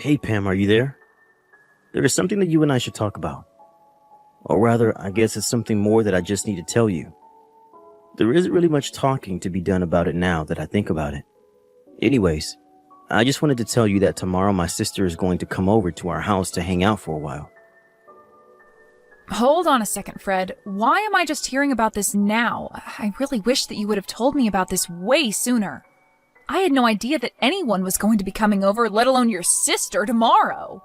Hey Pam, are you there? There is something that you and I should talk about. Or rather, I guess it's something more that I just need to tell you. There isn't really much talking to be done about it now that I think about it. Anyways, I just wanted to tell you that tomorrow my sister is going to come over to our house to hang out for a while. Hold on a second, Fred. Why am I just hearing about this now? I really wish that you would have told me about this way sooner. I had no idea that anyone was going to be coming over, let alone your sister, tomorrow.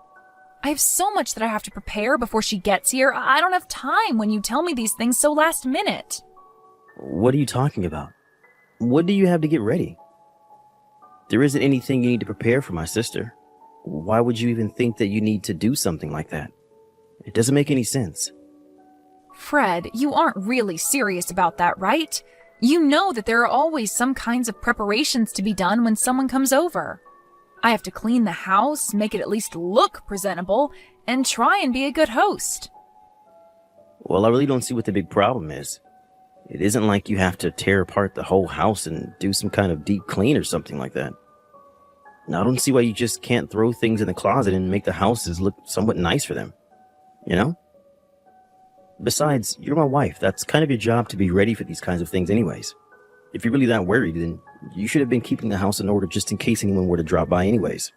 I have so much that I have to prepare before she gets here. I don't have time when you tell me these things so last minute. What are you talking about? What do you have to get ready? There isn't anything you need to prepare for my sister. Why would you even think that you need to do something like that? It doesn't make any sense. Fred, you aren't really serious about that, right? You know that there are always some kinds of preparations to be done when someone comes over. I have to clean the house, make it at least look presentable, and try and be a good host. Well, I really don't see what the big problem is. It isn't like you have to tear apart the whole house and do some kind of deep clean or something like that. Now, I don't see why you just can't throw things in the closet and make the houses look somewhat nice for them. You know? Besides, you're my wife. That's kind of your job to be ready for these kinds of things anyways. If you're really that worried, then you should have been keeping the house in order just in case anyone were to drop by anyways.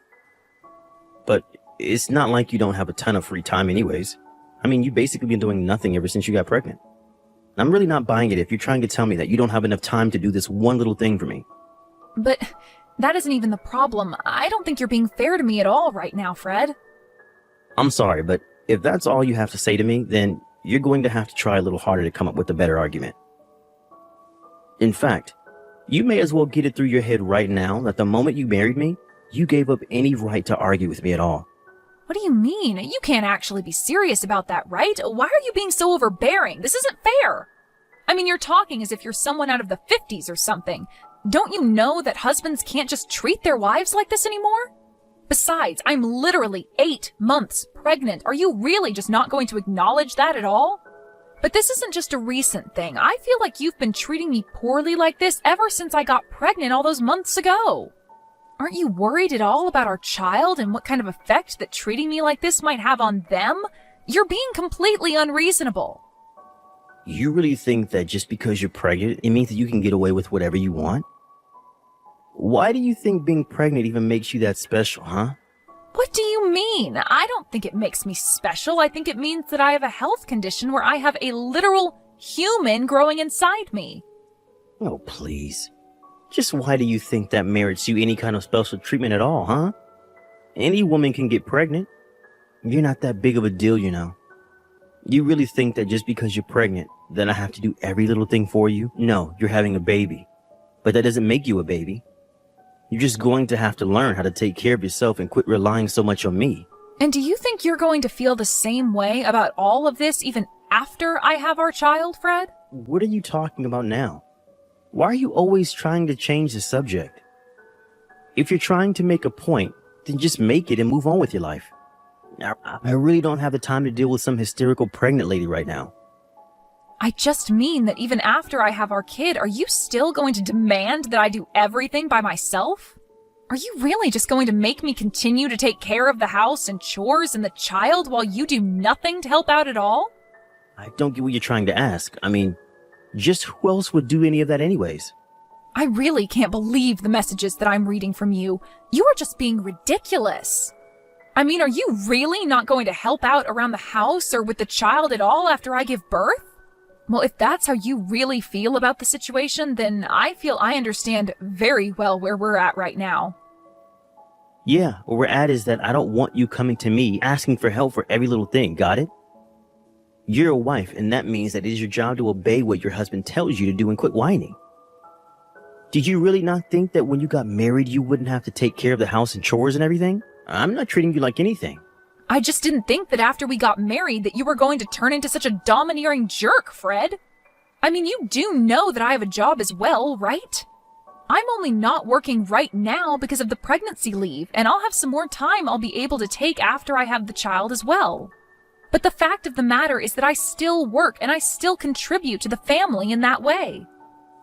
But it's not like you don't have a ton of free time anyways. I mean, you've basically been doing nothing ever since you got pregnant. I'm really not buying it if you're trying to tell me that you don't have enough time to do this one little thing for me. But that isn't even the problem. I don't think you're being fair to me at all right now, Fred. I'm sorry, but if that's all you have to say to me, then you're going to have to try a little harder to come up with a better argument. In fact, you may as well get it through your head right now that the moment you married me, you gave up any right to argue with me at all. What do you mean? You can't actually be serious about that, right? Why are you being so overbearing? This isn't fair. I mean, you're talking as if you're someone out of the 50s or something. Don't you know that husbands can't just treat their wives like this anymore? Besides, I'm literally 8 months pregnant. Are you really just not going to acknowledge that at all? But this isn't just a recent thing. I feel like you've been treating me poorly like this ever since I got pregnant all those months ago. Aren't you worried at all about our child and what kind of effect that treating me like this might have on them? You're being completely unreasonable. You really think that just because you're pregnant, it means that you can get away with whatever you want? Why do you think being pregnant even makes you that special, huh? What do you mean? I don't think it makes me special. I think it means that I have a health condition where I have a literal human growing inside me. Oh, please. Just why do you think that merits you any kind of special treatment at all, huh? Any woman can get pregnant. You're not that big of a deal, you know. You really think that just because you're pregnant, then I have to do every little thing for you? No, you're having a baby. But that doesn't make you a baby. You're just going to have to learn how to take care of yourself and quit relying so much on me. And do you think you're going to feel the same way about all of this even after I have our child, Fred? What are you talking about now? Why are you always trying to change the subject? If you're trying to make a point, then just make it and move on with your life. I really don't have the time to deal with some hysterical pregnant lady right now. I just mean that even after I have our kid, are you still going to demand that I do everything by myself? Are you really just going to make me continue to take care of the house and chores and the child while you do nothing to help out at all? I don't get what you're trying to ask. I mean, just who else would do any of that anyways? I really can't believe the messages that I'm reading from you. You are just being ridiculous. I mean, are you really not going to help out around the house or with the child at all after I give birth? Well, if that's how you really feel about the situation, then I feel I understand very well where we're at right now. Yeah, where we're at is that I don't want you coming to me asking for help for every little thing, got it? You're a wife, and that means that it is your job to obey what your husband tells you to do and quit whining. Did you really not think that when you got married, you wouldn't have to take care of the house and chores and everything? I'm not treating you like anything. I just didn't think that after we got married that you were going to turn into such a domineering jerk, Fred. I mean, you do know that I have a job as well, right? I'm only not working right now because of the pregnancy leave, and I'll have some more time I'll be able to take after I have the child as well. But the fact of the matter is that I still work and I still contribute to the family in that way.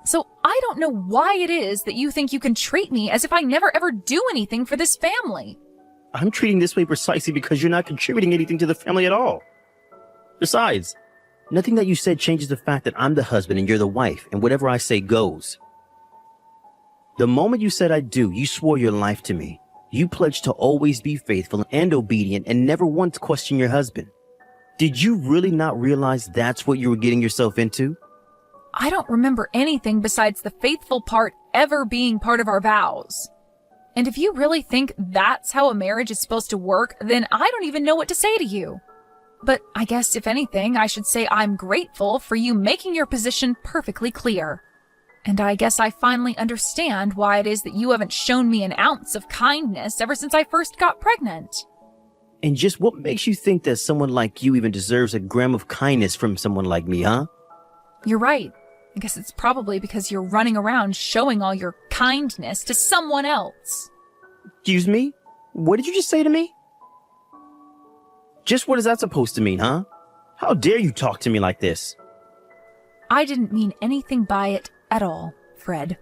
So I don't know why it is that you think you can treat me as if I never ever do anything for this family. I'm treating this way precisely because you're not contributing anything to the family at all. Besides, nothing that you said changes the fact that I'm the husband and you're the wife, and whatever I say goes. The moment you said I do, you swore your life to me. You pledged to always be faithful and obedient and never once question your husband. Did you really not realize that's what you were getting yourself into? I don't remember anything besides the faithful part ever being part of our vows. And if you really think that's how a marriage is supposed to work, then I don't even know what to say to you. But I guess if anything, I should say I'm grateful for you making your position perfectly clear. And I guess I finally understand why it is that you haven't shown me an ounce of kindness ever since I first got pregnant. And just what makes you think that someone like you even deserves a gram of kindness from someone like me, huh? You're right. I guess it's probably because you're running around showing all your kindness to someone else. Excuse me? What did you just say to me? Just what is that supposed to mean, huh? How dare you talk to me like this? I didn't mean anything by it at all, Fred.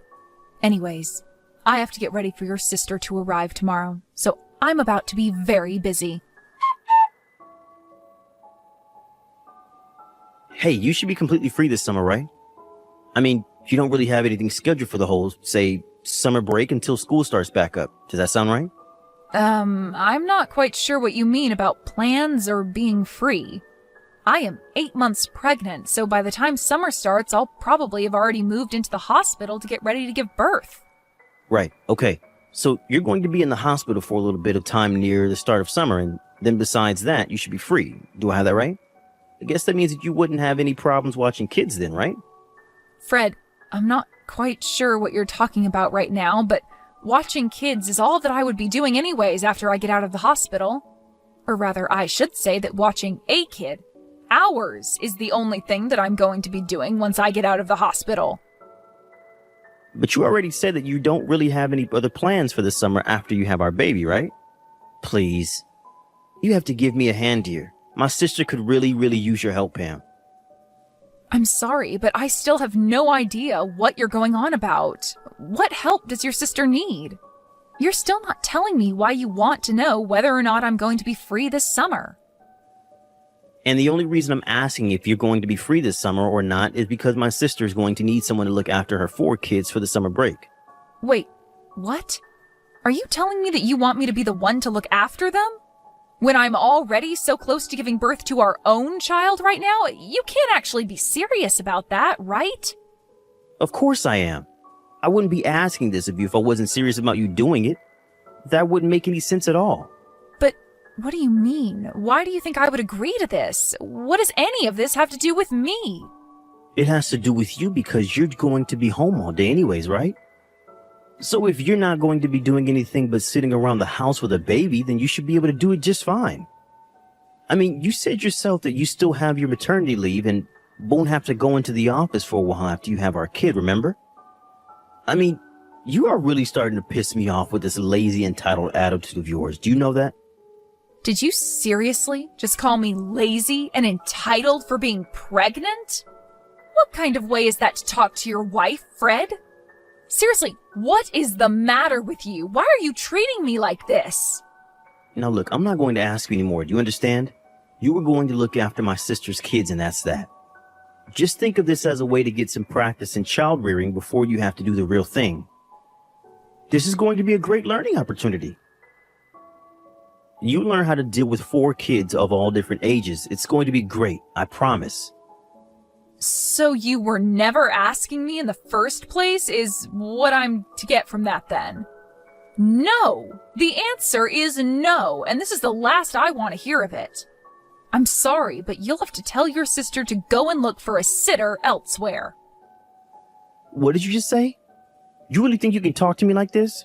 Anyways, I have to get ready for your sister to arrive tomorrow, so I'm about to be very busy. Hey, you should be completely free this summer, right? I mean, you don't really have anything scheduled for the whole, say, summer break until school starts back up. Does that sound right? I'm not quite sure what you mean about plans or being free. I am 8 months pregnant, so by the time summer starts, I'll probably have already moved into the hospital to get ready to give birth. Right, okay. So you're going to be in the hospital for a little bit of time near the start of summer, and then besides that, you should be free. Do I have that right? I guess that means that you wouldn't have any problems watching kids then, right? Fred, I'm not quite sure what you're talking about right now, but watching kids is all that I would be doing anyways after I get out of the hospital. Or rather, I should say that watching a kid, ours, is the only thing that I'm going to be doing once I get out of the hospital. But you already said that you don't really have any other plans for the summer after you have our baby, right? Please. You have to give me a hand here. My sister could really use your help, Pam. I'm sorry, but I still have no idea what you're going on about. What help does your sister need? You're still not telling me why you want to know whether or not I'm going to be free this summer. And the only reason I'm asking if you're going to be free this summer or not is because my sister is going to need someone to look after her 4 kids for the summer break. Wait, what? Are you telling me that you want me to be the one to look after them? When I'm already so close to giving birth to our own child right now? You can't actually be serious about that, right? Of course I am. I wouldn't be asking this of you if I wasn't serious about you doing it. That wouldn't make any sense at all. But what do you mean? Why do you think I would agree to this? What does any of this have to do with me? It has to do with you because you're going to be home all day anyways, right? So if you're not going to be doing anything but sitting around the house with a baby, then you should be able to do it just fine. I mean, you said yourself that you still have your maternity leave and won't have to go into the office for a while after you have our kid, remember? I mean, you are really starting to piss me off with this lazy, entitled attitude of yours. Do you know that? Did you seriously just call me lazy and entitled for being pregnant? What kind of way is that to talk to your wife, Fred? Seriously, what is the matter with you? Why are you treating me like this? Now look, I'm not going to ask you anymore. Do you understand? You were going to look after my sister's kids and that's that. Just think of this as a way to get some practice in child rearing before you have to do the real thing. This is going to be a great learning opportunity. You learn how to deal with 4 kids of all different ages. It's going to be great, I promise. So you were never asking me in the first place is what I'm to get from that then? No! The answer is no, and this is the last I want to hear of it. I'm sorry, but you'll have to tell your sister to go and look for a sitter elsewhere. What did you just say? You really think you can talk to me like this?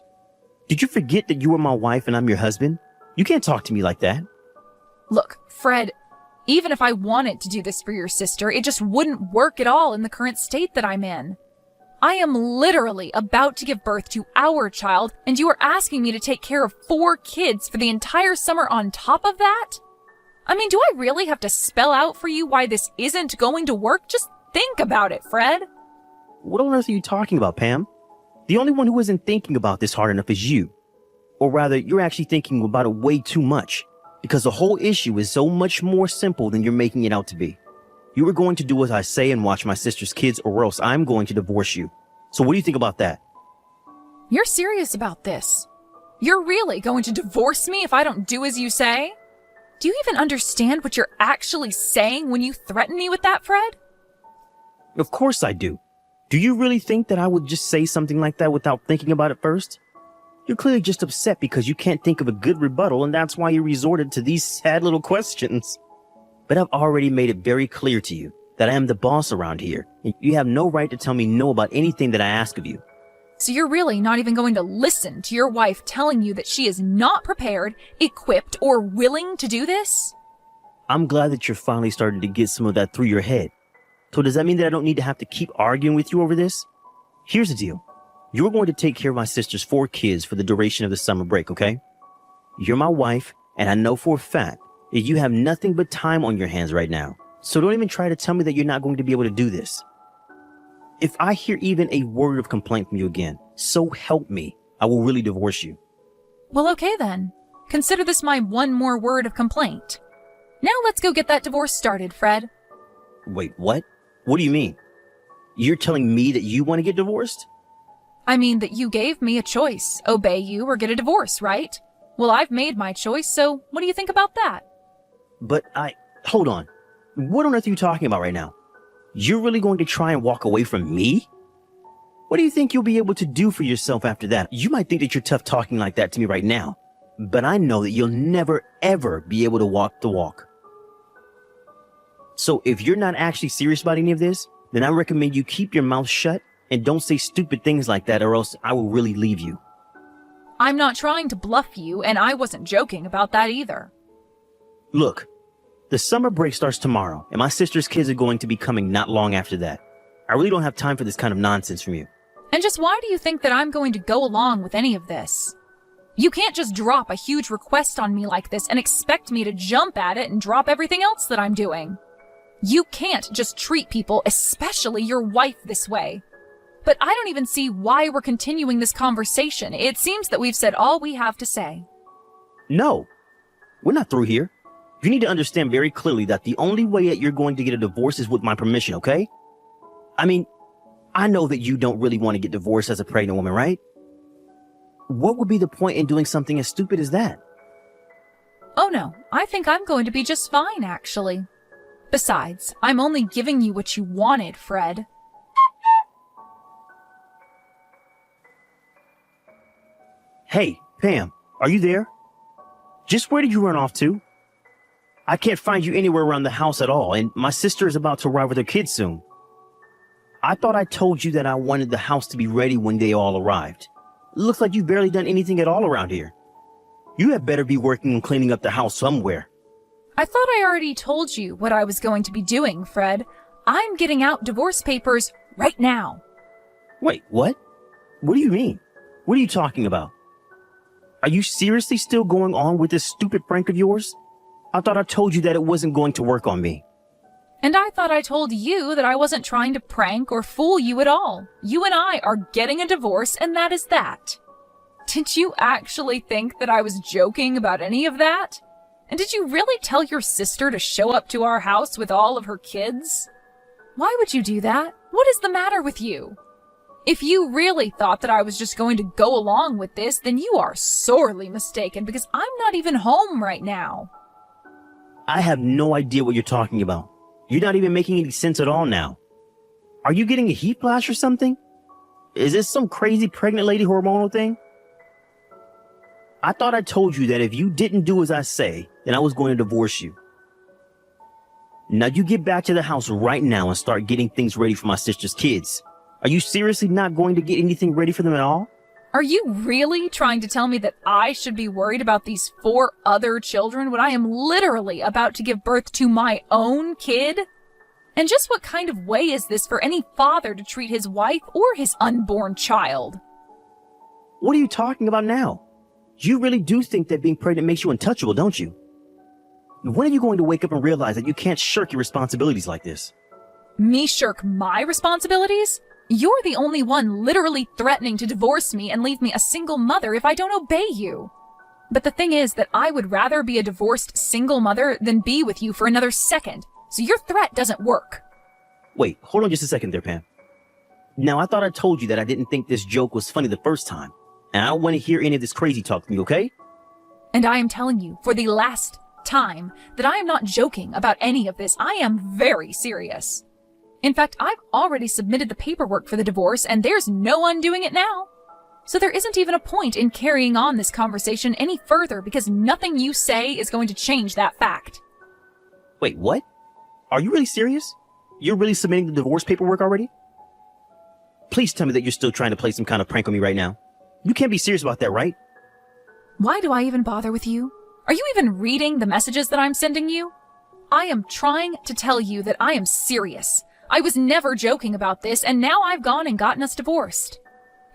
Did you forget that you are my wife and I'm your husband? You can't talk to me like that. Look, Fred, even if I wanted to do this for your sister, it just wouldn't work at all in the current state that I'm in. I am literally about to give birth to our child, and you are asking me to take care of 4 kids for the entire summer on top of that? I mean, do I really have to spell out for you why this isn't going to work? Just think about it, Fred. What on earth are you talking about, Pam? The only one who isn't thinking about this hard enough is you. Or rather, you're actually thinking about it way too much, because the whole issue is so much more simple than you're making it out to be. You are going to do as I say and watch my sister's kids, or else I'm going to divorce you. So what do you think about that? You're serious about this? You're really going to divorce me if I don't do as you say? Do you even understand what you're actually saying when you threaten me with that, Fred? Of course I do. Do you really think that I would just say something like that without thinking about it first? You're clearly just upset because you can't think of a good rebuttal, and that's why you resorted to these sad little questions. But I've already made it very clear to you that I am the boss around here, and you have no right to tell me no about anything that I ask of you. So you're really not even going to listen to your wife telling you that she is not prepared, equipped, or willing to do this? I'm glad that you're finally starting to get some of that through your head. So does that mean that I don't need to have to keep arguing with you over this? Here's the deal. You're going to take care of my sister's 4 kids for the duration of the summer break, okay? You're my wife, and I know for a fact that you have nothing but time on your hands right now. So don't even try to tell me that you're not going to be able to do this. If I hear even a word of complaint from you again, so help me, I will really divorce you. Well, okay then. Consider this my one more word of complaint. Now let's go get that divorce started, Fred. Wait, what? What do you mean? You're telling me that you want to get divorced? I mean that you gave me a choice, obey you or get a divorce, right? Well, I've made my choice, so what do you think about that? But hold on. What on earth are you talking about right now? You're really going to try and walk away from me? What do you think you'll be able to do for yourself after that? You might think that you're tough talking like that to me right now, but I know that you'll never, ever be able to walk the walk. So if you're not actually serious about any of this, then I recommend you keep your mouth shut and don't say stupid things like that, or else I will really leave you. I'm not trying to bluff you, and I wasn't joking about that either. Look, the summer break starts tomorrow, and my sister's kids are going to be coming not long after that. I really don't have time for this kind of nonsense from you. And just why do you think that I'm going to go along with any of this? You can't just drop a huge request on me like this and expect me to jump at it and drop everything else that I'm doing. You can't just treat people, especially your wife, this way. But I don't even see why we're continuing this conversation. It seems that we've said all we have to say. No, we're not through here. You need to understand very clearly that the only way that you're going to get a divorce is with my permission, okay? I mean, I know that you don't really want to get divorced as a pregnant woman, right? What would be the point in doing something as stupid as that? Oh no, I think I'm going to be just fine, actually. Besides, I'm only giving you what you wanted, Fred. Hey, Pam, are you there? Just where did you run off to? I can't find you anywhere around the house at all, and my sister is about to arrive with her kids soon. I thought I told you that I wanted the house to be ready when they all arrived. It looks like you've barely done anything at all around here. You had better be working on cleaning up the house somewhere. I thought I already told you what I was going to be doing, Fred. I'm getting out divorce papers right now. Wait, what? What do you mean? What are you talking about? Are you seriously still going on with this stupid prank of yours? I thought I told you that it wasn't going to work on me. And I thought I told you that I wasn't trying to prank or fool you at all. You and I are getting a divorce, and that is that. Did you actually think that I was joking about any of that? And did you really tell your sister to show up to our house with all of her kids? Why would you do that? What is the matter with you? If you really thought that I was just going to go along with this, then you are sorely mistaken, because I'm not even home right now. I have no idea what you're talking about. You're not even making any sense at all now. Are you getting a heat flash or something? Is this some crazy pregnant lady hormonal thing? I thought I told you that if you didn't do as I say, then I was going to divorce you. Now you get back to the house right now and start getting things ready for my sister's kids. Are you seriously not going to get anything ready for them at all? Are you really trying to tell me that I should be worried about these 4 other children when I am literally about to give birth to my own kid? And just what kind of way is this for any father to treat his wife or his unborn child? What are you talking about now? You really do think that being pregnant makes you untouchable, don't you? When are you going to wake up and realize that you can't shirk your responsibilities like this? Me shirk my responsibilities? You're the only one literally threatening to divorce me and leave me a single mother if I don't obey you. But the thing is that I would rather be a divorced single mother than be with you for another second, so your threat doesn't work. Wait, hold on just a second there, Pam. Now, I thought I told you that I didn't think this joke was funny the first time, and I don't want to hear any of this crazy talk from you, okay? And I am telling you for the last time that I am not joking about any of this. I am very serious. In fact, I've already submitted the paperwork for the divorce, and there's no undoing it now. So there isn't even a point in carrying on this conversation any further because nothing you say is going to change that fact. Wait, what? Are you really serious? You're really submitting the divorce paperwork already? Please tell me that you're still trying to play some kind of prank on me right now. You can't be serious about that, right? Why do I even bother with you? Are you even reading the messages that I'm sending you? I am trying to tell you that I am serious. I was never joking about this, and now I've gone and gotten us divorced.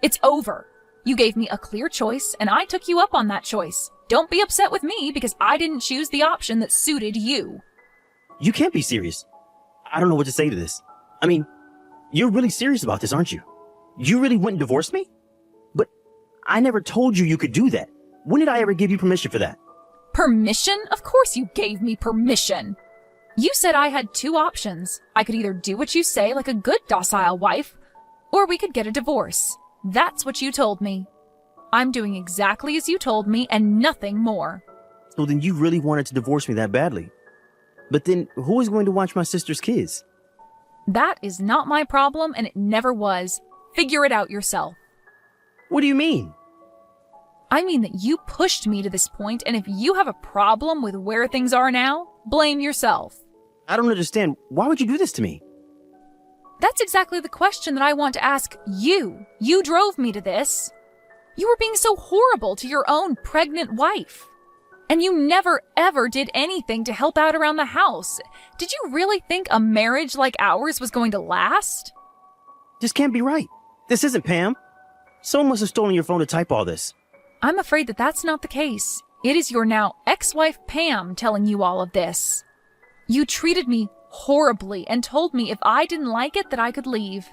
It's over. You gave me a clear choice, and I took you up on that choice. Don't be upset with me because I didn't choose the option that suited you. You can't be serious. I don't know what to say to this. I mean, you're really serious about this, aren't you? You really wouldn't divorce me? But I never told you you could do that. When did I ever give you permission for that? Permission? Of course you gave me permission. You said I had two options. I could either do what you say like a good docile wife, or we could get a divorce. That's what you told me. I'm doing exactly as you told me and nothing more. So then you really wanted to divorce me that badly. But then who is going to watch my sister's kids? That is not my problem and it never was. Figure it out yourself. What do you mean? I mean that you pushed me to this point, and if you have a problem with where things are now, blame yourself. I don't understand. Why would you do this to me? That's exactly the question that I want to ask you. You drove me to this. You were being so horrible to your own pregnant wife. And you never ever did anything to help out around the house. Did you really think a marriage like ours was going to last? This can't be right. This isn't Pam. Someone must have stolen your phone to type all this. I'm afraid that that's not the case. It is your now ex-wife Pam telling you all of this. You treated me horribly and told me if I didn't like it that I could leave.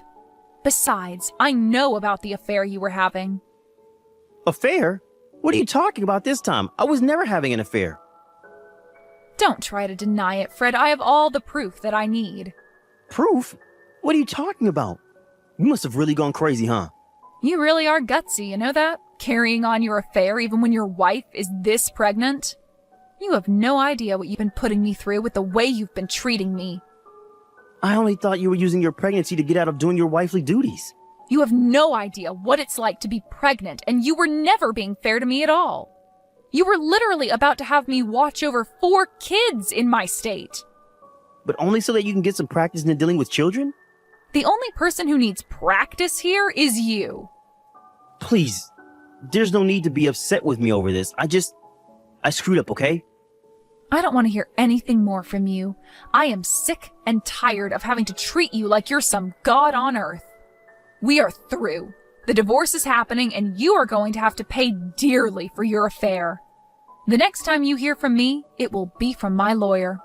Besides, I know about the affair you were having. Affair? What are you talking about this time? I was never having an affair. Don't try to deny it, Fred. I have all the proof that I need. Proof? What are you talking about? You must have really gone crazy, huh? You really are gutsy, you know that? Carrying on your affair even when your wife is this pregnant? You have no idea what you've been putting me through with the way you've been treating me. I only thought you were using your pregnancy to get out of doing your wifely duties. You have no idea what it's like to be pregnant, and you were never being fair to me at all. You were literally about to have me watch over 4 kids in my state. But only so that you can get some practice in dealing with children? The only person who needs practice here is you. Please, there's no need to be upset with me over this. I screwed up, okay? I don't want to hear anything more from you. I am sick and tired of having to treat you like you're some god on earth. We are through. The divorce is happening and you are going to have to pay dearly for your affair. The next time you hear from me, it will be from my lawyer.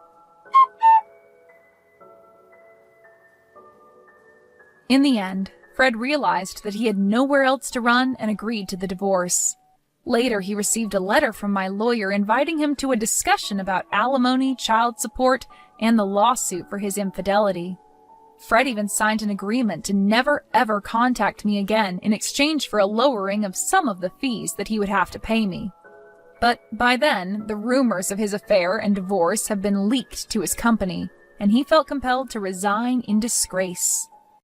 In the end, Fred realized that he had nowhere else to run and agreed to the divorce. Later, he received a letter from my lawyer inviting him to a discussion about alimony, child support, and the lawsuit for his infidelity. Fred even signed an agreement to never ever contact me again in exchange for a lowering of some of the fees that he would have to pay me. But by then, the rumors of his affair and divorce have been leaked to his company, and he felt compelled to resign in disgrace.